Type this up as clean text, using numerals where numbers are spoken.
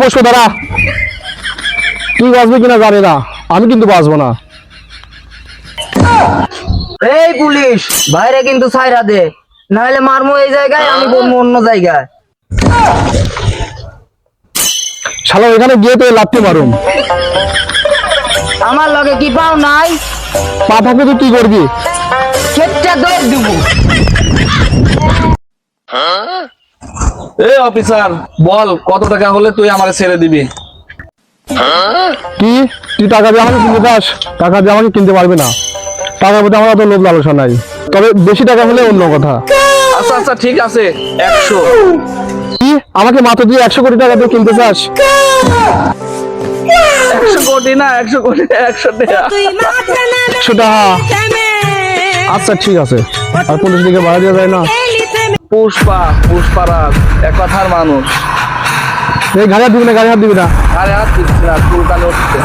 বসো, দাঁড়া। তুই বাঁচবে কিনা জানি না, আমি কিন্তু বাঁচবো না। এই পুলিশ, বাইরে কিন্তু ছাইরা দে, নাহলে মারমু এই জায়গায়, আমি বলবো অন্য জায়গায়। শালা এখানে গিয়ে তো লাথি মারুম। আমার লগে কি পাও নাই? পা থাকলে তুই কি করবি? কেটটা দৌড় দিব। এই অফিসার, বল কত টাকা হলে তুই আমাকে ছেড়ে দিবি? কি তুই টাকা দিয়ে আমাকে কিনতে চাস? টাকা দিয়ে আমাকে কিনতে পারবি না। টাকার প্রতি আমার অত লোভ লালসা নাই, তবে বেশি টাকা হলে অন্য কথা। আচ্ছা আচ্ছা ঠিক আছে, 100। কি আমাকে মাত্র দিয়ে 100 কোটি টাকা দিয়ে কিনতে চাস? 100 কোটি না, 100 কোটি, 100 টাকা। 100 টাকা? আচ্ছা ঠিক আছে। আর 50 দিকে বাড়া দেওয়া যায় না? পুষ্পারাজ এক কথার মানুষ। এই গাড়ি হাত দিবি না, গাড়ি হাত দিবি না। আরে হাত দিচ্ছি না, চুলকানি উঠছে।